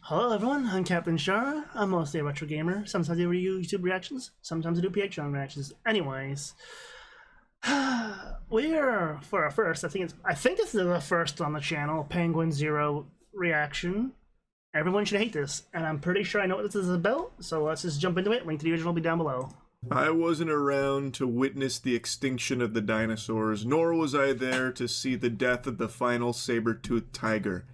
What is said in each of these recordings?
Hello everyone, I'm Captain Shara. I'm mostly a retro gamer. Sometimes I do YouTube reactions, sometimes I do Patreon reactions. Anyways, we're for our first. I think this is the first on the channel. Penguin Zero reaction. Everyone should hate this, and I'm pretty sure I know what this is about. So let's just jump into it. Link to the original will be down below. I wasn't around to witness the extinction of the dinosaurs, nor was I there to see the death of the final saber-toothed tiger.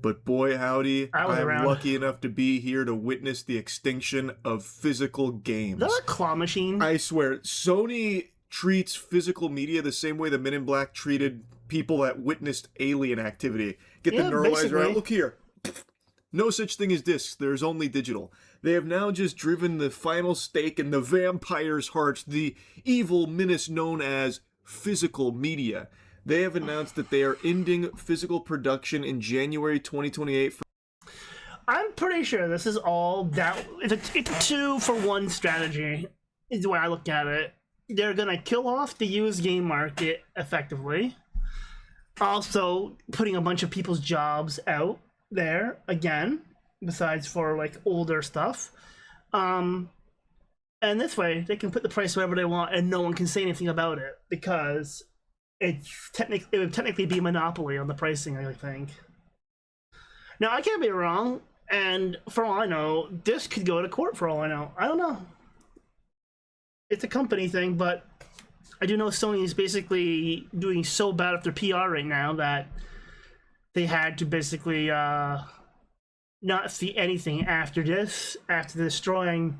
But boy howdy, I'm lucky enough to be here to witness the extinction of physical games. Is that a claw machine? I swear, Sony treats physical media the same way the Men in Black treated people that witnessed alien activity. Get the neuralizer out, look here. No such thing as discs, there's only digital. They have now just driven the final stake in the vampire's heart, the evil menace known as physical media. They have announced that they are ending physical production in January 2028. I'm pretty sure this is all that. It's a 2-for-1 strategy, is the way I look at it. They're gonna kill off the used game market effectively. Also, putting a bunch of people's jobs out there again, besides for like older stuff. And this way, they can put the price wherever they want, and no one can say anything about it because it would technically be a monopoly on the pricing, I think. Now, I can't be wrong, and for all I know, this could go to court for all I know. I don't know. It's a company thing, but I do know Sony is basically doing so bad with their PR right now that they had to basically not see anything after this, after destroying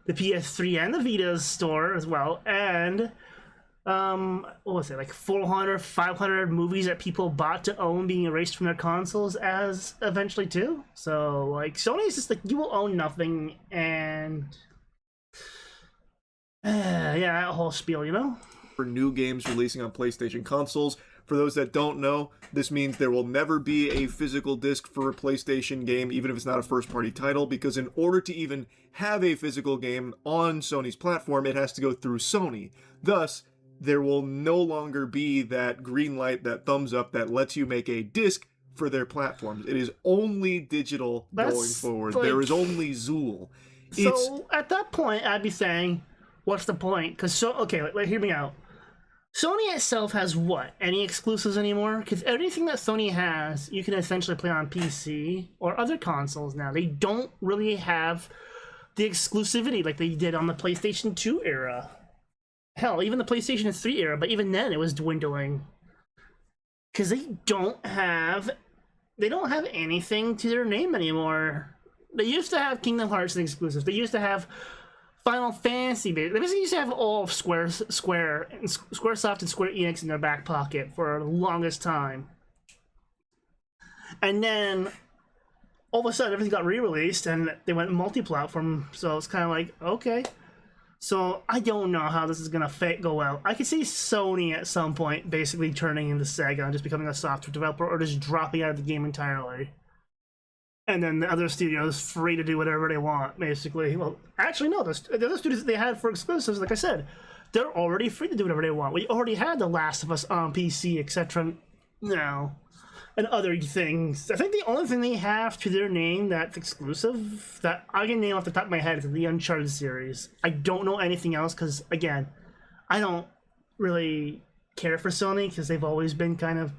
the PS3 and the Vita's store as well, and what was it, like 400, 500 movies that people bought to own being erased from their consoles as eventually too. So like Sony's just like, you will own nothing, and yeah, that whole spiel, you know? For new games releasing on PlayStation consoles. For those that don't know, this means there will never be a physical disc for a PlayStation game, even if it's not a first-party title, because in order to even have a physical game on Sony's platform, it has to go through Sony. Thus, there will no longer be that green light, that thumbs up that lets you make a disc for their platforms. It is only digital going forward. Like, there is only Zool. So at that point, I'd be saying, what's the point? Because hear me out. Sony itself has what? Any exclusives anymore? Because everything that Sony has, you can essentially play on PC or other consoles now. They don't really have the exclusivity like they did on the PlayStation 2 era. Hell, even the PlayStation 3 era, but even then it was dwindling. Because they don't have anything to their name anymore. They used to have Kingdom Hearts and exclusives. They used to have Final Fantasy. They basically used to have all of Squaresoft and Square Enix in their back pocket for the longest time. And then all of a sudden everything got re-released and they went multi-platform, so it's kind of like, okay. So I don't know how this is gonna go out. I could see Sony at some point basically turning into Sega and just becoming a software developer, or just dropping out of the game entirely. And then the other studios free to do whatever they want, basically. Well, actually, no. The other studios that they had for exclusives, like I said, they're already free to do whatever they want. We already had The Last of Us on PC, etc. now, and other things. I think the only thing they have to their name that's exclusive that I can name off the top of my head is the Uncharted series. I don't know anything else because, again, I don't really care for Sony because they've always been kind of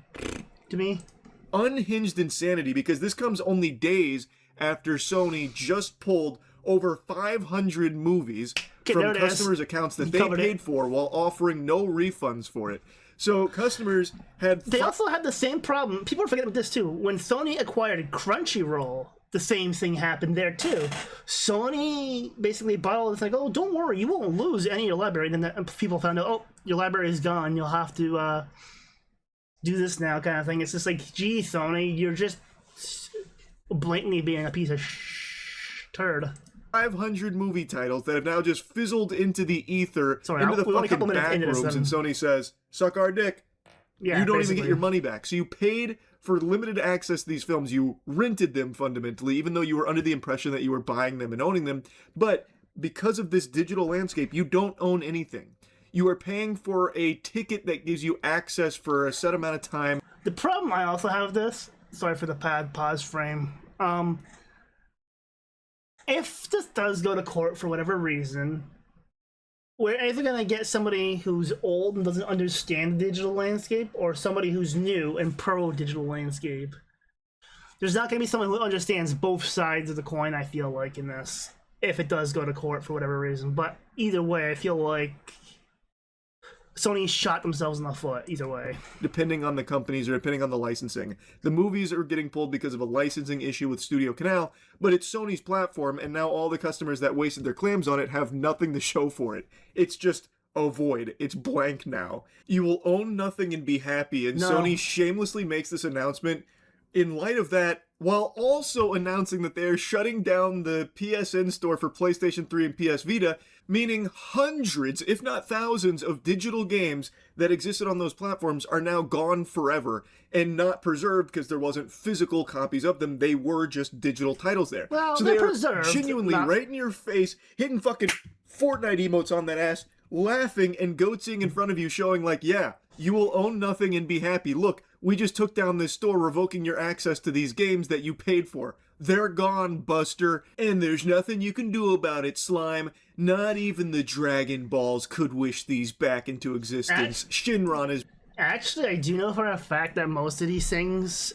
to me. Unhinged insanity, because this comes only days after Sony just pulled over 500 movies from customers' accounts that they paid for while offering no refunds for it. So customers had... They also had the same problem. People are forgetting about this too. When Sony acquired Crunchyroll, the same thing happened there too. Sony basically bought all this, like, oh, don't worry, you won't lose any of your library. And then people found out, oh, your library is gone. You'll have to... do this now, kind of thing. It's just like, gee, Sony, you're just blatantly being a piece of turd. 500 movie titles that have now just fizzled into the ether, into the fucking back rooms, and Sony says, suck our dick. Yeah, you don't even get your money back. So you paid for limited access to these films. You rented them, fundamentally, even though you were under the impression that you were buying them and owning them. But because of this digital landscape, you don't own anything. You are paying for a ticket that gives you access for a set amount of time. The problem I also have with this, sorry for the pause frame, if this does go to court for whatever reason, we're either gonna get somebody who's old and doesn't understand the digital landscape, or somebody who's new and pro digital landscape. There's not gonna be someone who understands both sides of the coin, I feel like, in this, if it does go to court for whatever reason. But either way, I feel like Sony shot themselves in the foot, either way. Depending on the companies or depending on the licensing. The movies are getting pulled because of a licensing issue with Studio Canal, but it's Sony's platform, and now all the customers that wasted their clams on it have nothing to show for it. It's just a void. It's blank now. You will own nothing and be happy, and No. Sony shamelessly makes this announcement in light of that, while also announcing that they're shutting down the PSN store for PlayStation 3 and PS Vita, meaning hundreds, if not thousands, of digital games that existed on those platforms are now gone forever and not preserved because there wasn't physical copies of them. They were just digital titles there. Well, so they're they are preserved, genuinely not- right in your face, hitting fucking Fortnite emotes on that ass, laughing and goatsing in front of you, showing like, yeah, you will own nothing and be happy. Look, we just took down this store, revoking your access to these games that you paid for. They're gone, Buster, and there's nothing you can do about it, Slime. Not even the Dragon Balls could wish these back into existence. Shinron is... Actually, I do know for a fact that most of these things,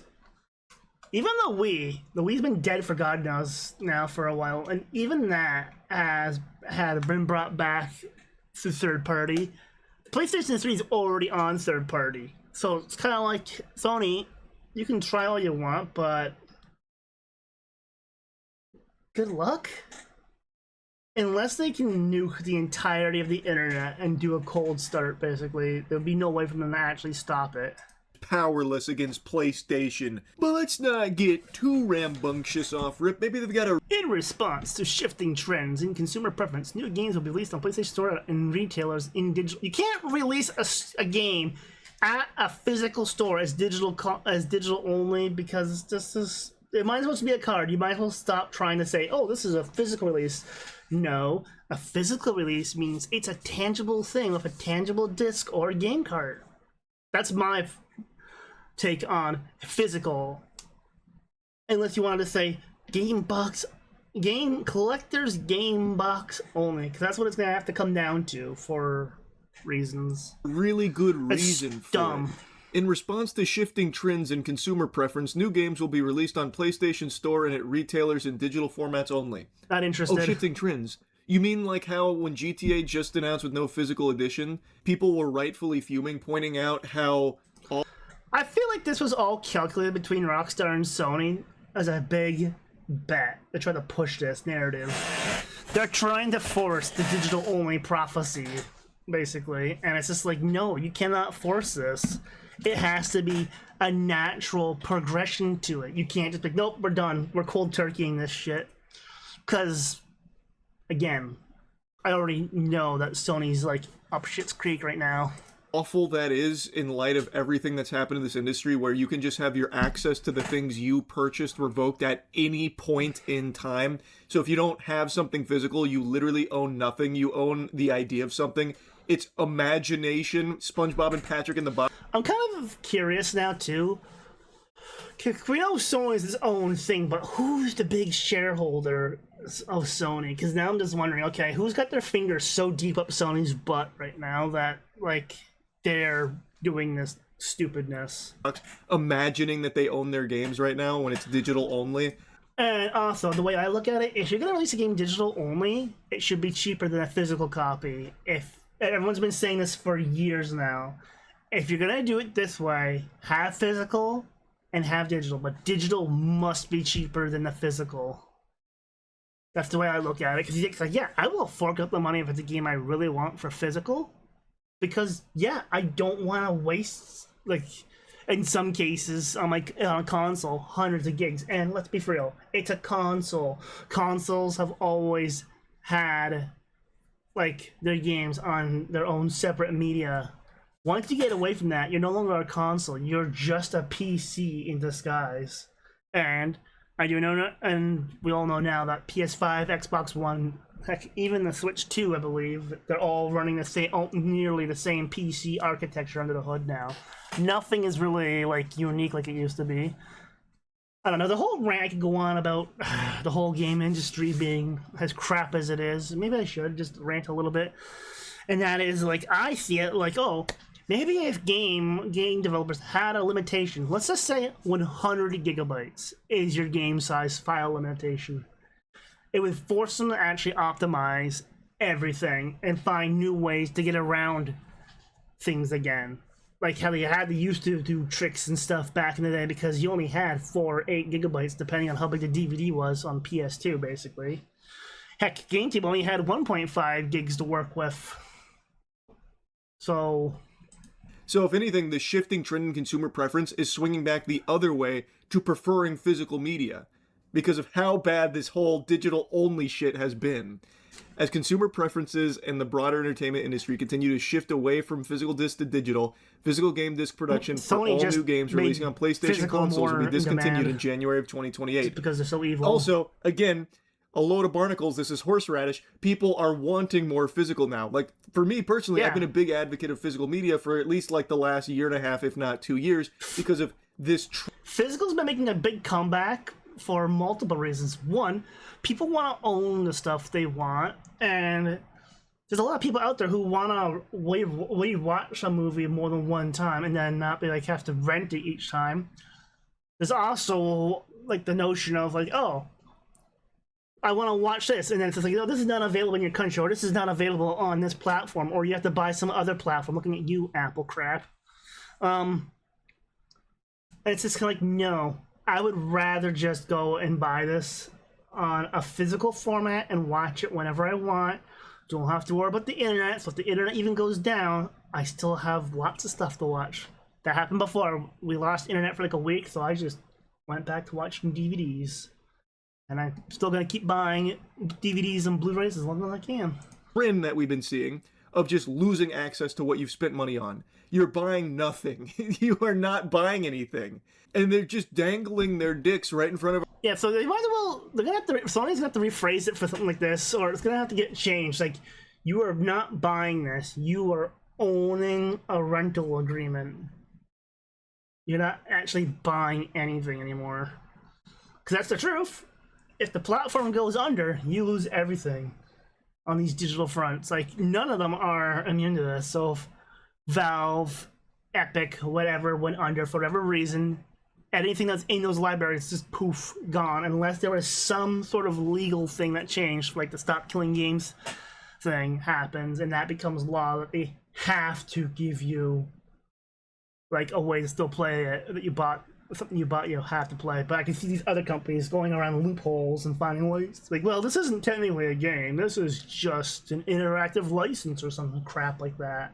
even the Wii's been dead for God knows now for a while, and even that had been brought back to third party. PlayStation 3 is already on third party, so it's kind of like Sony. You can try all you want, but good luck. Unless they can nuke the entirety of the internet and do a cold start, basically, there'll be no way for them to actually stop it. powerless against PlayStation. But let's not get too rambunctious off rip. Maybe they've got a... In response to shifting trends in consumer preference, new games will be released on PlayStation Store and retailers in digital. You can't release a game at a physical store as digital only, because this is... It might as well just be a card. You might as well stop trying to say, oh, this is a physical release. No, a physical release means it's a tangible thing with a tangible disc or a game card. That's my take on physical. Unless you wanted to say game collector's game box only, because that's what it's going to have to come down to for reasons. really good reason It's for dumb. it. In response to shifting trends in consumer preference, new games will be released on PlayStation Store and at retailers in digital formats only. Not interested. Oh, shifting trends. You mean like how when GTA just announced with no physical edition, people were rightfully fuming, pointing out how all... I feel like this was all calculated between Rockstar and Sony as a big bet. They try to push this narrative. They're trying to force the digital only prophecy, basically. And it's just like, no, you cannot force this. It has to be a natural progression to it. You can't just be, nope, we're done. We're cold turkeying this shit. Because, again, I already know that Sony's like up shit's creek right now. awful that is in light of everything that's happened in this industry, where you can just have your access to the things you purchased revoked at any point in time. So if you don't have something physical, you literally own nothing. You own the idea of something. It's imagination. SpongeBob and Patrick in the box. I'm kind of curious now too. 'Cause we know Sony's its own thing, but who's the big shareholder of Sony? Because now I'm just wondering, okay, who's got their fingers so deep up Sony's butt right now that like they're doing this stupidness? Imagining that they own their games right now when it's digital only. And also, the way I look at it, if you're gonna release a game digital only, it should be cheaper than a physical copy. If everyone's been saying this for years now, if you're gonna do it this way, have physical and have digital, but digital must be cheaper than the physical. That's the way I look at it. Because it's like, yeah, I will fork out the money if it's a game I really want for physical, because yeah, I don't want to waste, like, in some cases on a console, hundreds of gigs. And let's be real, it's a console. Consoles have always had like their games on their own separate media. Once you get away from that, you're no longer a console. You're just a PC in disguise. And I do know, and we all know now that PS5, Xbox One, heck, even the Switch 2, I believe, they're all running the same, nearly the same PC architecture under the hood now. Nothing is really like unique like it used to be. I don't know, the whole rant I could go on about the whole game industry being as crap as it is. Maybe I should just rant a little bit. And that is, like, I see it like, oh, maybe if game developers had a limitation, let's just say 100 gigabytes is your game size file limitation. It would force them to actually optimize everything and find new ways to get around things again. Like how they used to do tricks and stuff back in the day because you only had 4 or 8 gigabytes depending on how big the DVD was on PS2, basically. Heck, GameTube only had 1.5 gigs to work with. So if anything, the shifting trend in consumer preference is swinging back the other way to preferring physical media because of how bad this whole digital-only shit has been. As consumer preferences and the broader entertainment industry continue to shift away from physical disc to digital, physical game disc production for all new games releasing on PlayStation consoles will be discontinued in January of 2028. Just because they're so evil. Also, again, a load of barnacles, this is horseradish. People are wanting more physical now. Like, for me personally, I've been a big advocate of physical media for at least like the last year and a half, if not 2 years, because of this. Physical's been making a big comeback for multiple reasons. One, people want to own the stuff they want, and there's a lot of people out there who want to watch a movie more than one time and then not be like have to rent it each time. There's also like the notion of like, oh, I want to watch this, and then it's just like, no, this is not available in your country, or this is not available on this platform, or you have to buy some other platform. Looking at you, Apple crap. It's just kind of like, no, I would rather just go and buy this on a physical format and watch it whenever I want. Don't have to worry about the internet, so if the internet even goes down, I still have lots of stuff to watch. That happened before. We lost internet for like a week, so I just went back to watching DVDs. And I'm still going to keep buying DVDs and Blu-rays as long as I can. Trend that we've been seeing of just losing access to what you've spent money on. You're buying nothing. You are not buying anything. And they're just dangling their dicks right in front of. Yeah, so they might as well, they're going to have to, Sony's going to have to rephrase it for something like this, or it's going to have to get changed. Like, you are not buying this. You are owning a rental agreement. You're not actually buying anything anymore. Because that's the truth. If the platform goes under, you lose everything on these digital fronts. Like, none of them are immune to this. So if Valve, Epic, whatever, went under for whatever reason, anything that's in those libraries just poof, gone. Unless there was some sort of legal thing that changed, like the Stop Killing Games thing happens, and that becomes law that they have to give you like a way to still play it that you bought. Something you bought, you have to play. But I can see these other companies going around loopholes and finding ways. Like, well, this isn't technically a game. This is just an interactive license or some crap like that.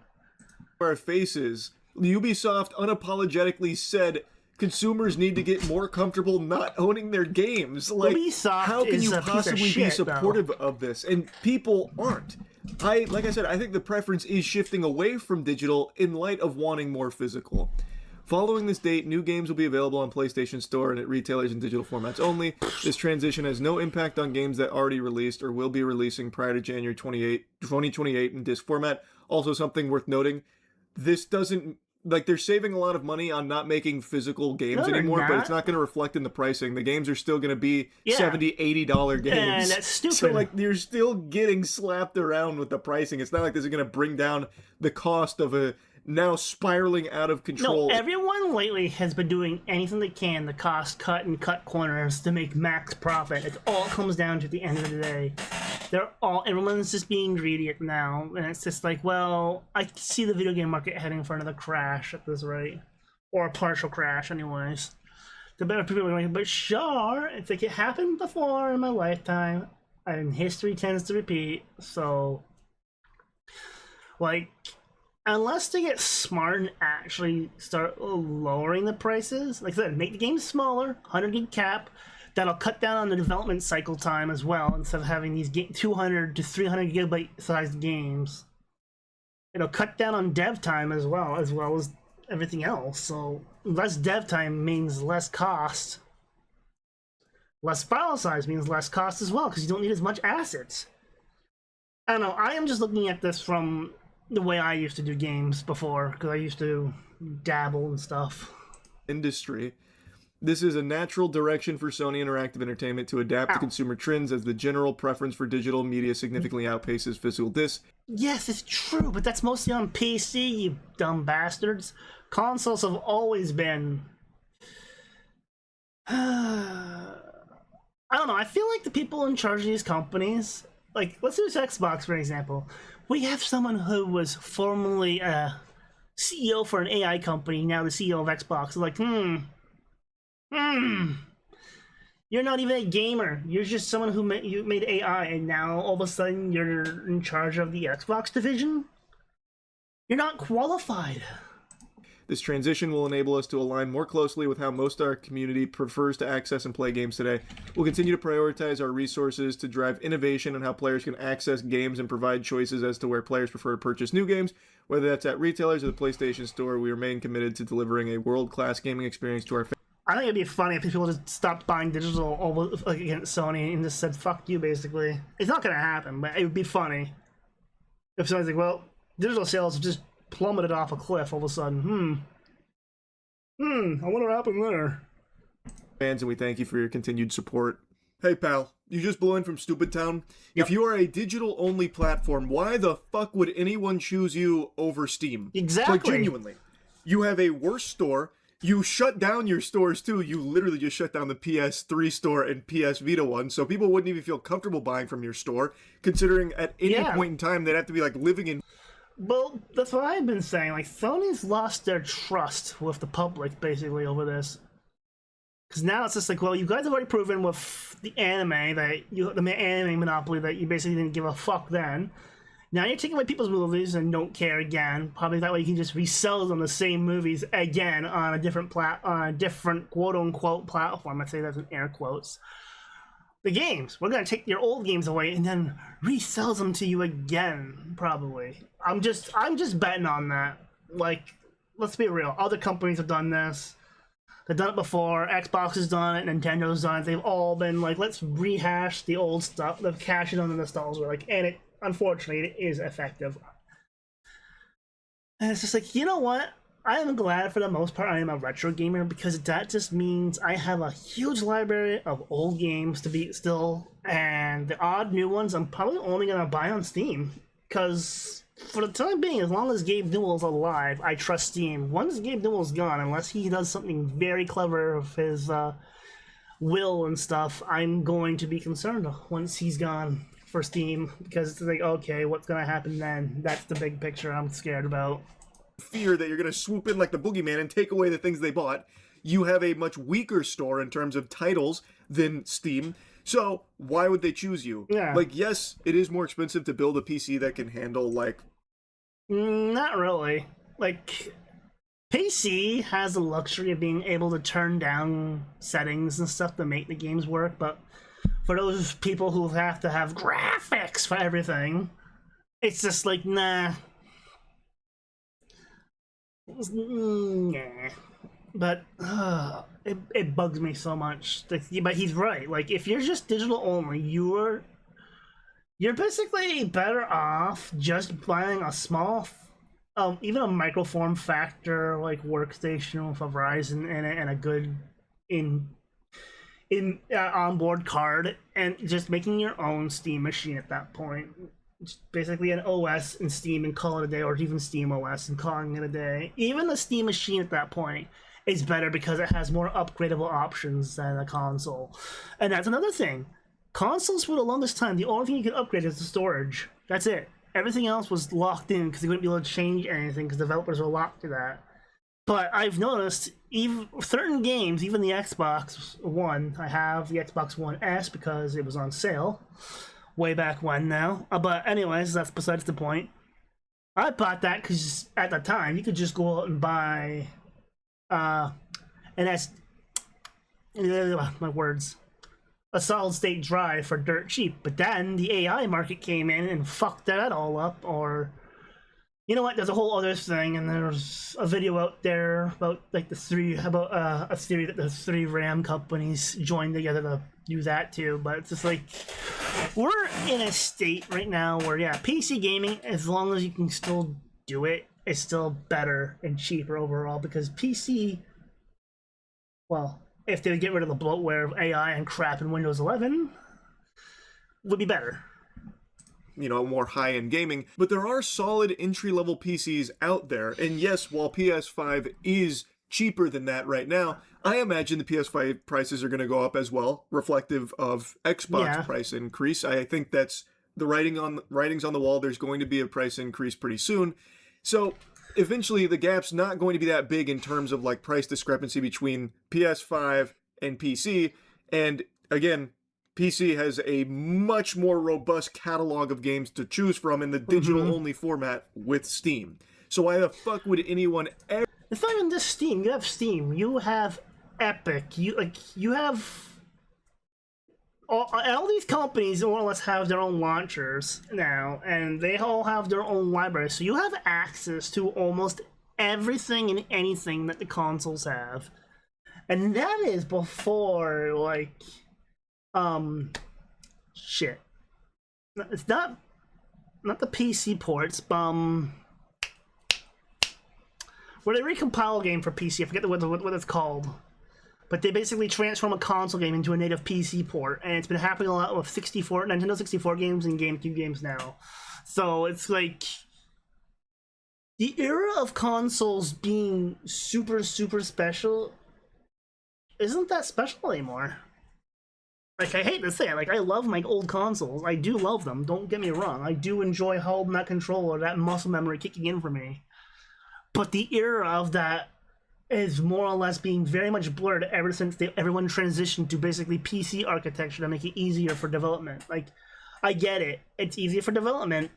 Our faces, Ubisoft unapologetically said consumers need to get more comfortable not owning their games. Like, Ubisoft how can you is a piece of possibly be shit, supportive of this? And people aren't. Like I said, I think the preference is shifting away from digital in light of wanting more physical. Following this date, new games will be available on PlayStation Store and at retailers in digital formats only. This transition has no impact on games that already released or will be releasing prior to January 2028 in disc format. Also, something worth noting, this doesn't, like, they're saving a lot of money on not making physical games anymore, but it's not going to reflect in the pricing. The games are still going to be $70, $80 games. And that's stupid. So, like, you're still getting slapped around with the pricing. It's not like this is going to bring down the cost of a now spiraling out of control. No, everyone lately has been doing anything they can to cost cut and cut corners to make max profit. It all comes down to the end of the day. Everyone's just being greedy now, and it's just like, well, I see the video game market heading for another crash at this rate, or a partial crash, anyways. The better people are going, but sure, it's like it happened before in my lifetime, and history tends to repeat. So, like, unless they get smart and actually start lowering the prices, like I said, make the game smaller, 100 gig cap, that'll cut down on the development cycle time as well, instead of having these 200 to 300 gigabyte sized games. It'll cut down on dev time as well as everything else. So less dev time means less cost. Less file size means less cost as well, because you don't need as much assets. I don't know, I am just looking at this from the way I used to do games before, because I used to dabble and stuff. Industry. This is a natural direction for Sony Interactive Entertainment to adapt to consumer trends as the general preference for digital media significantly outpaces physical discs. Yes, it's true, but that's mostly on PC, you dumb bastards. Consoles have always been... I don't know, I feel like the people in charge of these companies... Like, let's use Xbox for example. We have someone who was formerly a CEO for an AI company, now the CEO of Xbox. Like, you're not even a gamer. You're just someone who made AI, and now all of a sudden you're in charge of the Xbox division? You're not qualified. This transition will enable us to align more closely with how most of our community prefers to access and play games today. We'll continue to prioritize our resources to drive innovation on how players can access games and provide choices as to where players prefer to purchase new games. Whether that's at retailers or the PlayStation Store, we remain committed to delivering a world-class gaming experience to our fans. I think it'd be funny if people just stopped buying digital over against Sony and just said, fuck you, basically. It's not gonna happen, but it would be funny. If someone's like, well, digital sales have just plummeted off a cliff all of a sudden. I wonder what happened there. Fans, and we thank you for your continued support. Hey pal, you just blew in from Stupid Town? Yep. If you are a digital-only platform, why the fuck would anyone choose you over Steam? Exactly. Like, genuinely. You have a worse store. You shut down your stores too. You literally just shut down the PS3 store and PS Vita one, so people wouldn't even feel comfortable buying from your store, considering at any point in time they'd have to be like living in... Well, that's what I've been saying. Like, Sony's lost their trust with the public, basically, over this. Because now it's just like, well, you guys have already proven with the anime that the anime monopoly that you basically didn't give a fuck then. Now you're taking away people's movies and don't care again. Probably that way you can just resell them the same movies again on a different quote unquote platform. I say that in air quotes. The games. We're gonna take your old games away and then resell them to you again, probably. I'm just betting on that. Like, let's be real. Other companies have done this. They've done it before. Xbox has done it. Nintendo's done it. They've all been like, let's rehash the old stuff. They've cashed in on the nostalgia. Like, and it, unfortunately, it is effective. And it's just like, you know what? I am glad for the most part I am a retro gamer, because that just means I have a huge library of old games to beat still, and the odd new ones I'm probably only gonna buy on Steam, because for the time being, as long as Gabe Newell's alive, I trust Steam. Once Gabe Newell's gone, unless he does something very clever with his will and stuff, I'm going to be concerned once he's gone for Steam, because it's like, okay, what's gonna happen then? That's the big picture I'm scared about. Fear that you're going to swoop in like the boogeyman and take away the things they bought. You have a much weaker store in terms of titles than Steam, so why would they choose you? Yeah. Like, yes, it is more expensive to build a PC that can handle, like... Not really. Like, PC has the luxury of being able to turn down settings and stuff to make the games work, but for those people who have to have graphics for everything, it's just like, nah. Nah. But it bugs me so much. But he's right. Like, if you're just digital only, you're basically better off just buying a small, even a micro form factor like workstation with a Verizon in it and a good onboard card, and just making your own Steam machine at that point. Just basically an OS in Steam and call it a day, or even Steam OS and calling it a day. Even the Steam machine at that point is better because it has more upgradable options than a console. And that's another thing. Consoles, for the longest time, the only thing you could upgrade is the storage. That's it. Everything else was locked in because you wouldn't be able to change anything because developers were locked to that. But I've noticed even certain games, even the Xbox One, I have the Xbox One S because it was on sale way back when now. But anyways, that's besides the point. I bought that because at the time you could just go out and buy a solid state drive for dirt cheap. But then the AI market came in and fucked that all up. Or you know what, there's a whole other thing, and there's a video out there about like a theory that the three RAM companies joined together to do that too. But it's just like, we're in a state right now where, yeah, PC gaming, as long as you can still do it, is still better and cheaper overall, because PC, well, if they would get rid of the bloatware of AI and crap in Windows 11, would be better. More high-end gaming, but there are solid entry-level PCs out there. And yes, while PS5 is cheaper than that right now, I imagine the PS5 prices are going to go up as well, reflective of Xbox price increase. I think that's the writings on the wall. There's going to be a price increase pretty soon. So eventually the gap's not going to be that big in terms of like price discrepancy between PS5 and PC. And again, PC has a much more robust catalog of games to choose from in the digital-only format with Steam. So why the fuck would anyone ever... It's not even just Steam. You have Steam. You have Epic. You have... All these companies more or less have their own launchers now, and they all have their own libraries. So you have access to almost everything and anything that the consoles have. And that is before, like... shit. It's not the PC ports, where they recompile a game for PC. I forget what it's called, but they basically transform a console game into a native PC port, and it's been happening a lot with Nintendo 64 games and GameCube games now. So it's like the era of consoles being super, super special isn't that special anymore. Like, I hate to say it, like, I love my old consoles. I do love them, don't get me wrong. I do enjoy holding that controller, that muscle memory kicking in for me. But the era of that is more or less being very much blurred ever since everyone transitioned to basically PC architecture to make it easier for development. Like, I get it. It's easier for development,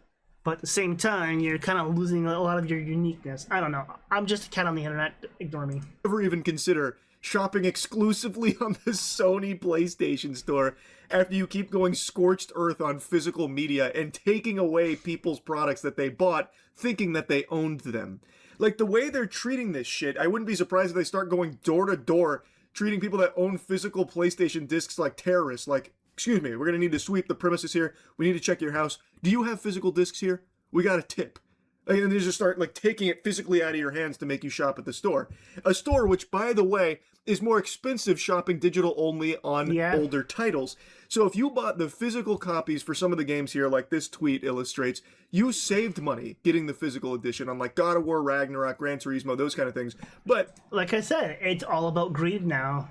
but at the same time, you're kind of losing a lot of your uniqueness. I don't know. I'm just a cat on the internet. Ignore me. Never even consider shopping exclusively on the Sony PlayStation Store after you keep going scorched earth on physical media and taking away people's products that they bought thinking that they owned them. Like, the way they're treating this shit, I wouldn't be surprised if they start going door to door, treating people that own physical PlayStation discs like terrorists. Like, excuse me, we're gonna need to sweep the premises here. We need to check your house. Do you have physical discs here? We got a tip. And they just start, like, taking it physically out of your hands to make you shop at the store. A store which, by the way, is more expensive shopping digital only on older titles. So if you bought the physical copies for some of the games here, like this tweet illustrates, you saved money getting the physical edition on, like, God of War, Ragnarok, Gran Turismo, those kind of things. But like I said, it's all about greed now.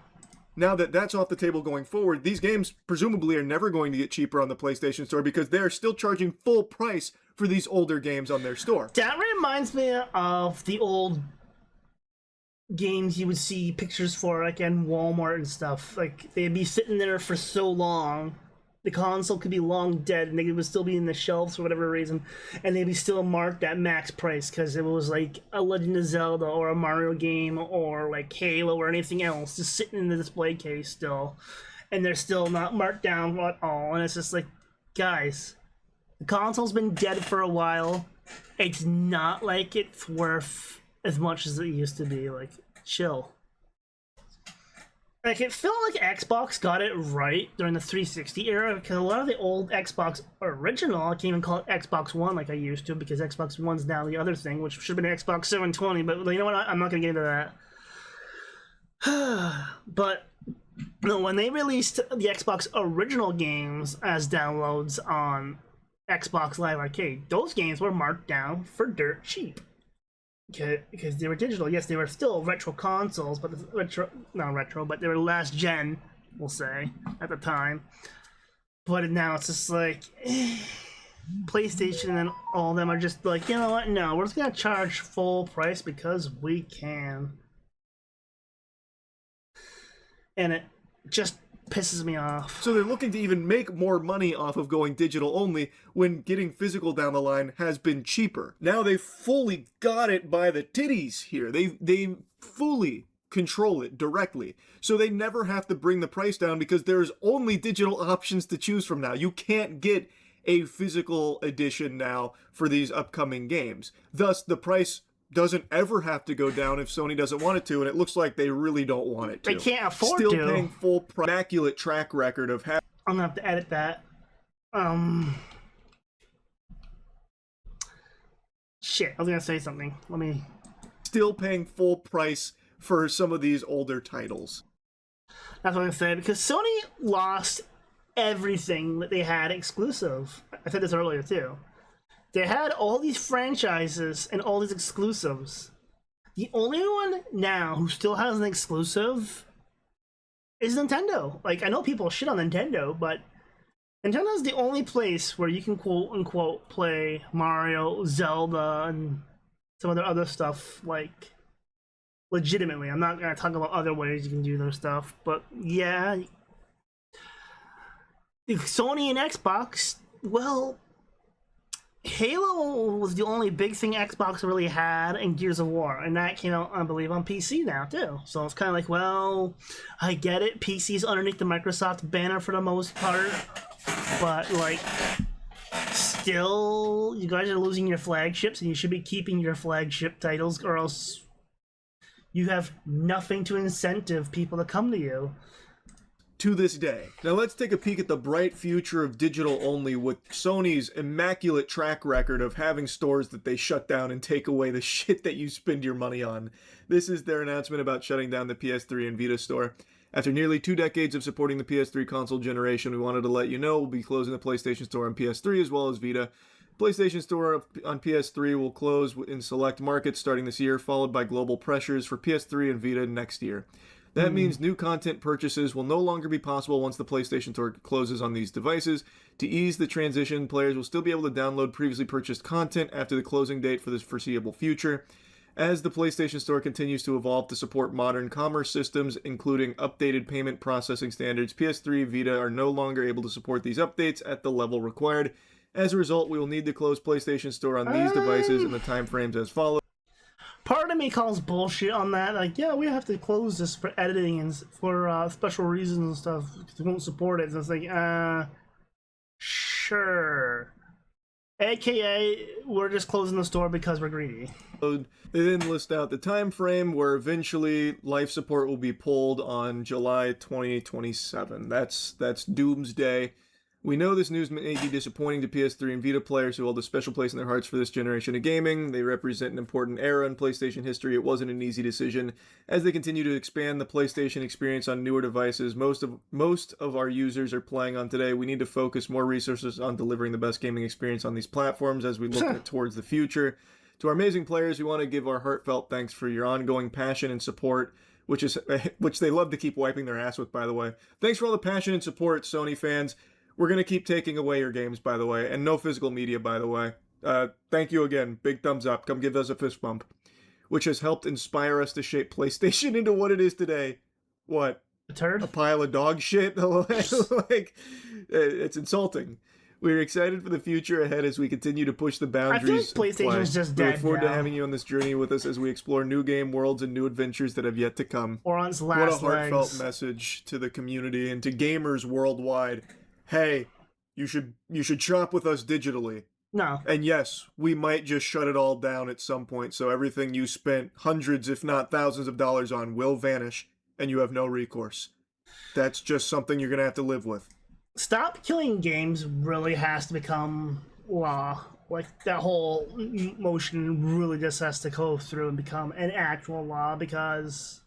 Now that that's off the table going forward, these games presumably are never going to get cheaper on the PlayStation Store because they're still charging full price for these older games on their store. That reminds me of the old games you would see pictures for, like, in Walmart and stuff. Like, they'd be sitting there for so long. The console could be long dead and they would still be in the shelves for whatever reason, and they'd be still marked at max price because it was like a Legend of Zelda or a Mario game or like Halo or anything else just sitting in the display case still, and they're still not marked down at all. And it's just like, guys, the console's been dead for a while. It's not like it's worth as much as it used to be. Like, chill. Like, it felt like Xbox got it right during the 360 era, because a lot of the old Xbox original, I can't even call it Xbox One like I used to, because Xbox One's now the other thing, which should have been Xbox 720, but you know what, I'm not going to get into that. But no, when they released the Xbox original games as downloads on Xbox Live Arcade, those games were marked down for dirt cheap. Because they were digital. Yes, they were still retro consoles, but not retro, but they were last gen, we'll say, at the time. But now it's just like, PlayStation and all of them are just like, you know what, no, we're just gonna charge full price because we can. And it just pisses me off. So they're looking to even make more money off of going digital only when getting physical down the line has been cheaper. Now they fully got it by the titties here. They fully control it directly. So they never have to bring the price down because there's only digital options to choose from now. You can't get a physical edition now for these upcoming games. Thus, the price doesn't ever have to go down if Sony doesn't want it to, and it looks like they really don't want it to. They can't afford Still to. paying full price. Immaculate track record of having... I'm gonna have to edit that. Shit, I was gonna say something. Let me... Still paying full price for some of these older titles. That's what I'm saying, because Sony lost everything that they had exclusive. I said this earlier too. They had all these franchises and all these exclusives. The only one now who still has an exclusive is Nintendo. Like, I know people shit on Nintendo, but Nintendo's the only place where you can quote unquote play Mario, Zelda, and some of the other stuff, like, legitimately. I'm not gonna talk about other ways you can do their stuff, but yeah. Sony and Xbox, well, Halo was the only big thing Xbox really had, and Gears of War, and that came out, I believe, on PC now too. So it's kind of like, well, I get it. PC's underneath the Microsoft banner for the most part, but like, still, you guys are losing your flagships, and you should be keeping your flagship titles, or else you have nothing to incentive people to come to you. To this day. Now let's take a peek at the bright future of digital only with Sony's immaculate track record of having stores that they shut down and take away the shit that you spend your money on. This is their announcement about shutting down the PS3 and Vita store. After nearly 2 decades of supporting the PS3 console generation, we wanted to let you know we'll be closing the PlayStation Store on PS3 as well as Vita. PlayStation Store on PS3 will close in select markets starting this year, followed by global pressures for PS3 and Vita next year. That means new content purchases will no longer be possible once the PlayStation Store closes on these devices. To ease the transition, players will still be able to download previously purchased content after the closing date for the foreseeable future. As the PlayStation Store continues to evolve to support modern commerce systems, including updated payment processing standards, PS3 and Vita are no longer able to support these updates at the level required. As a result, we will need to close PlayStation Store on these devices in the time frames as follows. Part of me calls bullshit on that. Like, yeah, we have to close this for editing and for special reasons and stuff because we won't support it. And it's like, sure. AKA, we're just closing the store because we're greedy. They then list out the time frame where eventually life support will be pulled on July 2027. That's doomsday. We know this news may be disappointing to PS3 and Vita players who hold a special place in their hearts for this generation of gaming. They represent an important era in PlayStation history. It wasn't an easy decision. As they continue to expand the PlayStation experience on newer devices most of our users are playing on today, we need to focus more resources on delivering the best gaming experience on these platforms as we look towards the future. To our amazing players, we want to give our heartfelt thanks for your ongoing passion and support, which they love to keep wiping their ass with, by the way. Thanks for all the passion and support, Sony fans. We're going to keep taking away your games, by the way, and no physical media, by the way. Thank you again. Big thumbs up. Come give us a fist bump. Which has helped inspire us to shape PlayStation into what it is today. What? A turd? A pile of dog shit? Like, it's insulting. We're excited for the future ahead as we continue to push the boundaries. I feel like PlayStation's just dead. We look forward now. to having you on this journey with us as we explore new game worlds and new adventures that have yet to come. Or on its last What a heartfelt legs. message to the community and to gamers worldwide. Hey, you should shop with us digitally. No. And yes, we might just shut it all down at some point, so everything you spent hundreds, if not thousands of dollars on will vanish, and you have no recourse. That's just something you're going to have to live with. Stop killing games really has to become law. Like, that whole motion really just has to go through and become an actual law, because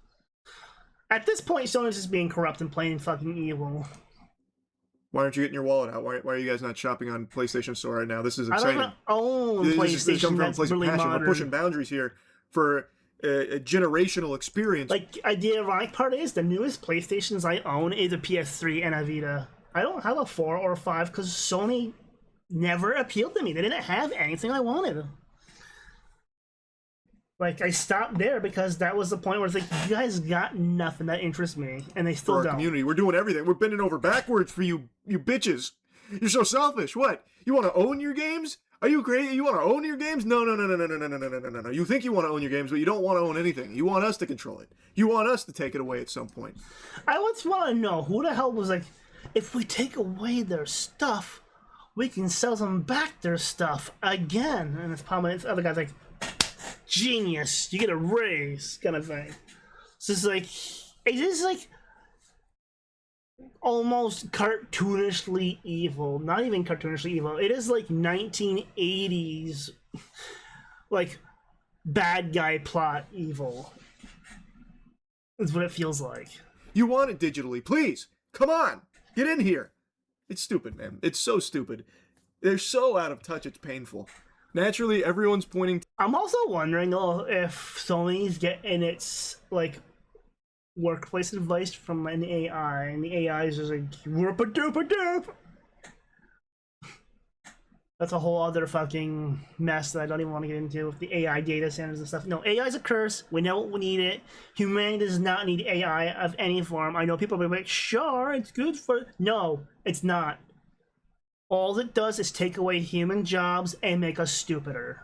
at this point, Sony's just being corrupt and plain fucking evil. Why aren't you getting your wallet out? Why are you guys not shopping on PlayStation Store right now? This is I exciting. don't own This PlayStation. is coming from a That's place of really passion. modern. We're pushing boundaries here for a generational experience. Like, the ironic part is the newest PlayStations I own is a PS3 and a Vita. I don't have a 4 or 5 because Sony never appealed to me. They didn't have anything I wanted. Like, I stopped there because that was the point where it's like, you guys got nothing that interests me, and they still for our don't. community, we're doing everything. We're bending over backwards for you bitches. You're so selfish. What? You want to own your games? Are you crazy? You want to own your games? No. You think you want to own your games, but you don't want to own anything. You want us to control it. You want us to take it away at some point. I just want to know who the hell was like, if we take away their stuff, we can sell them back their stuff again. And it's probably this other guy's like, genius, you get a raise, kind of thing. So it's like almost cartoonishly evil. Not even cartoonishly evil. It is like 1980s, like, bad guy plot evil. Is what it feels like. You want it digitally. Please, come on, get in here. It's stupid, man. It's so stupid. They're so out of touch, it's painful. Naturally, everyone's pointing to I'm also wondering though if Sony's getting its like workplace advice from an AI, and the AI is just like whoop a doop a doop. That's a whole other fucking mess that I don't even want to get into with the AI data centers and stuff. No, AI is a curse. We know we need it. Humanity does not need AI of any form. I know people will be like, sure, it's good for... No, it's not. All it does is take away human jobs and make us stupider.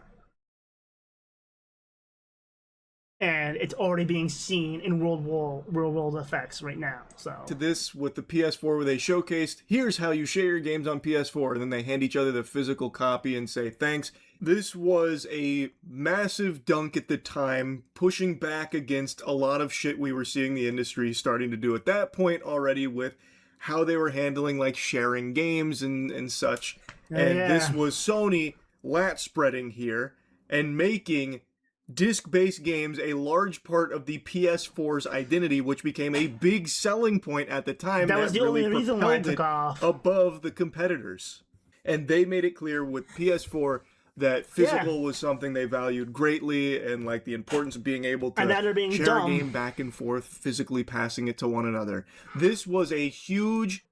And it's already being seen in real world effects right now. So this with the PS4 where they showcased, here's how you share your games on PS4, and then they hand each other the physical copy and say thanks. This was a massive dunk at the time, pushing back against a lot of shit we were seeing the industry starting to do at that point already with how they were handling like sharing games and such. And this was Sony lat spreading here and making disc-based games a large part of the PS4's identity, which became a big selling point at the time. That was the only reason why it took off above the competitors. And they made it clear with PS4 that physical was something they valued greatly, and like the importance of being able to share a game back and forth, physically passing it to one another. This was a huge...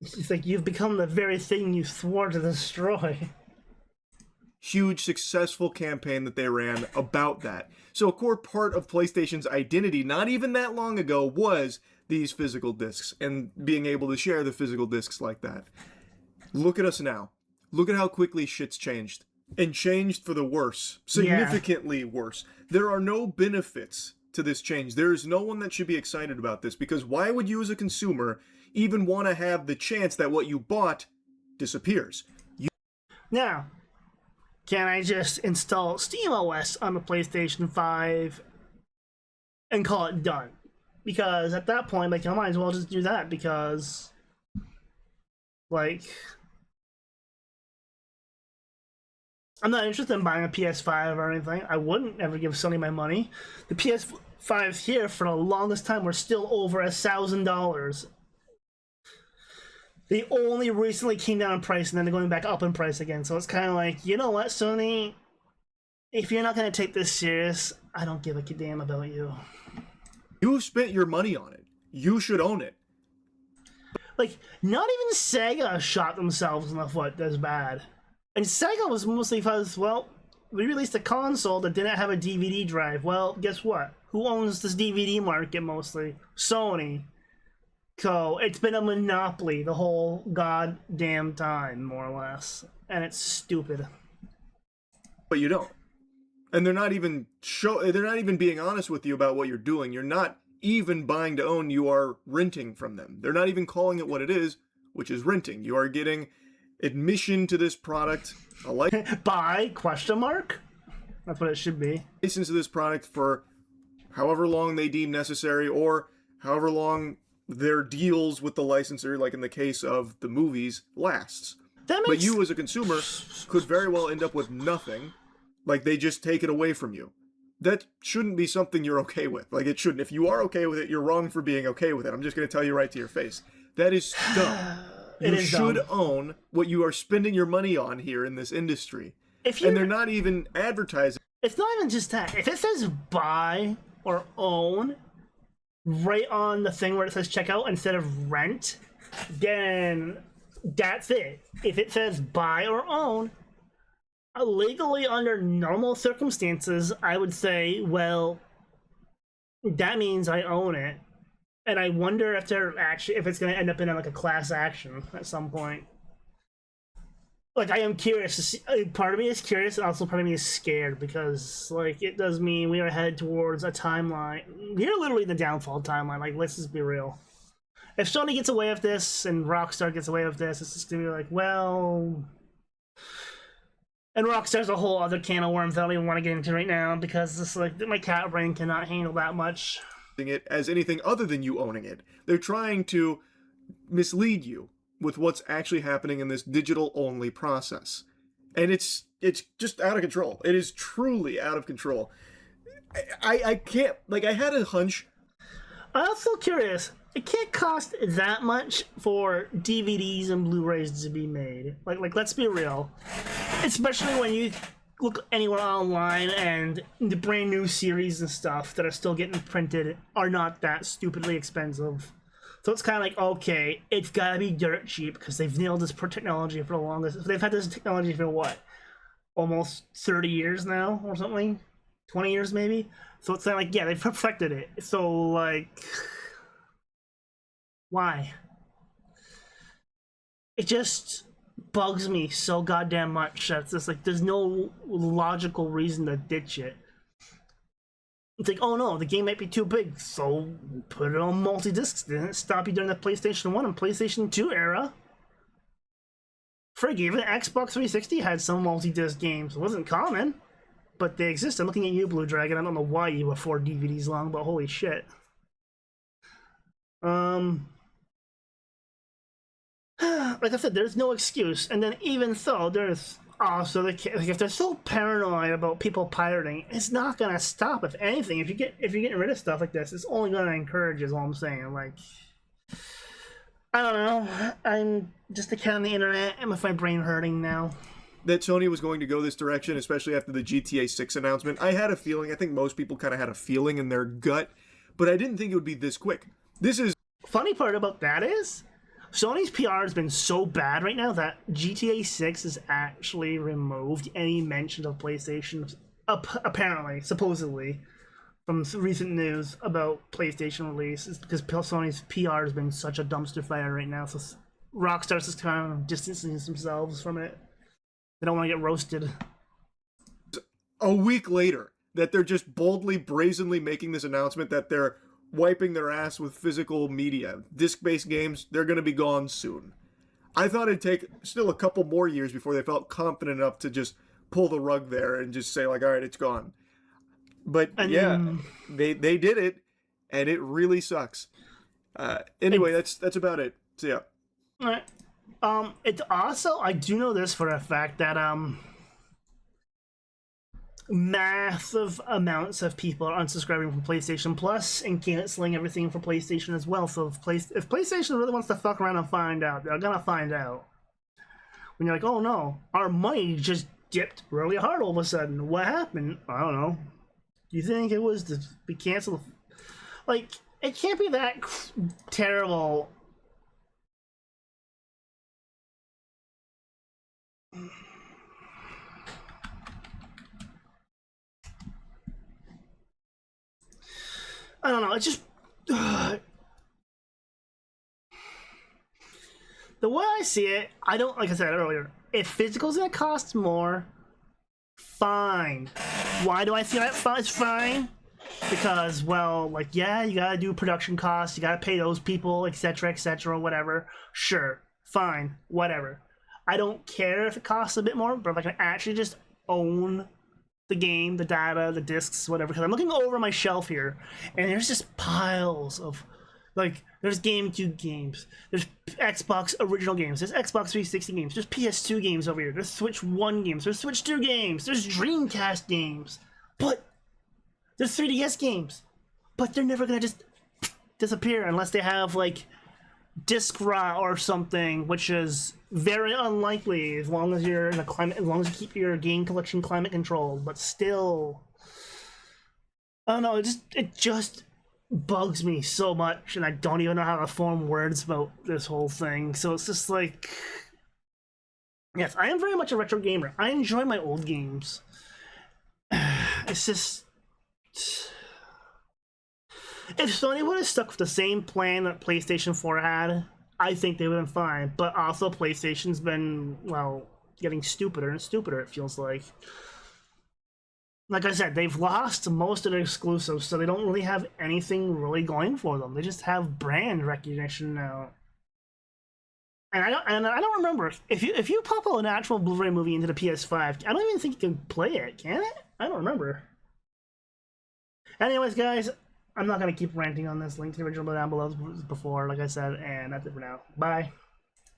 It's like you've become the very thing you swore to destroy. Huge successful campaign that they ran about that. So a core part of PlayStation's identity not even that long ago was these physical discs and being able to share the physical discs like that. Look at us now. Look at how quickly shit's changed. And changed for the worse. Significantly worse. There are no benefits to this change. There is no one that should be excited about this, because why would you as a consumer even want to have the chance that what you bought disappears? Now, can I just install SteamOS on the PlayStation 5 and call it done? Because at that point, like, I might as well just do that, because, like, I'm not interested in buying a PS5 or anything. I wouldn't ever give Sony my money. The PS5s here for the longest time were still over $1,000. They only recently came down in price, and then they're going back up in price again. So it's kind of like, you know what, Sony? If you're not going to take this serious, I don't give a damn about you. You've spent your money on it. You should own it. Like, not even Sega shot themselves in the foot this bad. And Sega was mostly because, well, we released a console that didn't have a DVD drive. Well, guess what? Who owns this DVD market mostly? Sony. So it's been a monopoly the whole goddamn time, more or less, and it's stupid. But you don't, and they're not even being honest with you about what you're doing. You're not even buying to own. You are renting from them. They're not even calling it what it is, which is renting. You are getting admission to this product, Buy ? That's what it should be. License to this product for however long they deem necessary, or however long their deals with the licensor, like in the case of the movies, lasts. But you as a consumer could very well end up with nothing, like they just take it away from you. That shouldn't be something you're okay with. Like, it shouldn't. If you are okay with it, you're wrong for being okay with it. I'm just going to tell you right to your face. That is dumb. You should own what you are spending your money on here in this industry. And they're not even advertising. It's not even just that. If it says buy or own right on the thing where it says checkout instead of rent, then that's it. If it says buy or own, legally under normal circumstances, I would say, well, that means I own it. And I wonder if if it's going to end up in like a class action at some point. Like, I am curious to see. Part of me is curious, and also part of me is scared, because like it does mean we are headed towards a timeline. We're literally in the downfall timeline. Like, let's just be real. If Sony gets away with this and Rockstar gets away with this, it's just gonna be like, well. And Rockstar's a whole other can of worms that I don't even want to get into right now, because it's like my cat brain cannot handle that much. It as anything other than you owning it. They're trying to mislead you with what's actually happening in this digital-only process. And it's just out of control. It is truly out of control. I can't... Like, I had a hunch I'm also curious. It can't cost that much for DVDs and Blu-rays to be made. Like, let's be real. Especially when you look anywhere online and the brand new series and stuff that are still getting printed are not that stupidly expensive. So it's kind of like, okay, it's gotta be dirt cheap because they've nailed this technology for the longest. They've had this technology for what? Almost 30 years now or something? 20 years maybe? So it's like, yeah, they've perfected it. So, like, why? It just bugs me so goddamn much that it's just like, there's no logical reason to ditch it. It's like, oh no, the game might be too big, so put it on multi-discs. Didn't stop you during the PlayStation 1 and PlayStation 2 era. Frig, even Xbox 360 had some multi-disc games. It wasn't common, but they exist. I'm looking at you, Blue Dragon. I don't know why you were 4 DVDs long, but holy shit. Like I said, there's no excuse. And then even so, there's also like if they're so paranoid about people pirating, it's not gonna stop. If anything, if you're getting rid of stuff like this, it's only gonna encourage. Is all I'm saying. Like, I don't know. I'm just a cat on the internet, and with my brain hurting now. That Sony was going to go this direction, especially after the GTA 6 announcement. I had a feeling. I think most people kind of had a feeling in their gut, but I didn't think it would be this quick. This is funny part about that is Sony's PR has been so bad right now that GTA 6 has actually removed any mention of PlayStation, apparently, supposedly, from recent news about PlayStation releases, because Sony's PR has been such a dumpster fire right now. So Rockstar's just kind of distancing themselves from it. They don't want to get roasted. A week later, that they're just boldly, brazenly making this announcement that they're wiping their ass with physical media. Disc-based games, they're going to be gone soon. I thought it'd take still a couple more years before they felt confident enough to just pull the rug there and just say, like, all right, it's gone. But yeah, they did it, and it really sucks. Anyway, that's about it. So yeah. All right. It's also, I do know this for a fact that massive amounts of people are unsubscribing from PlayStation Plus and canceling everything for PlayStation as well. So if PlayStation really wants to fuck around and find out, they're gonna find out. When you're like, oh no, our money just dipped really hard all of a sudden. What happened? I don't know. Do you think it was to be canceled? Like, it can't be that terrible. I don't know, it's just the way I see it, I don't, like I said earlier, if physical's gonna cost more, fine. Why do I see that it's fine? Because, well, like, yeah, you gotta do production costs, you gotta pay those people, etc, whatever. Sure, fine, whatever. I don't care if it costs a bit more, but if I can actually just own the game, the data, the discs, whatever, because I'm looking over my shelf here, and there's just piles of, like, there's GameCube games, there's Xbox original games, there's Xbox 360 games, there's PS2 games over here, there's Switch 1 games, there's Switch 2 games, there's Dreamcast games, but there's 3DS games, but they're never gonna just disappear unless they have, like, disc rot or something, which is very unlikely as long as you're in a climate, as long as you keep your game collection climate controlled. But still, I don't know. It just bugs me so much, and I don't even know how to form words about this whole thing. So it's just like, yes, I am very much a retro gamer. I enjoy my old games. It's just, if Sony would have stuck with the same plan that PlayStation 4 had, I think they would have been fine. But also, PlayStation's been, well, getting stupider and stupider, it feels like. Like I said, they've lost most of their exclusives, so they don't really have anything really going for them. They just have brand recognition now. And I don't remember, if you pop an actual Blu-ray movie into the PS5, I don't even think you can play it, can it? I don't remember. Anyways, guys, I'm not going to keep ranting on this. Link to the original down below before, like I said, and that's it for now. Bye.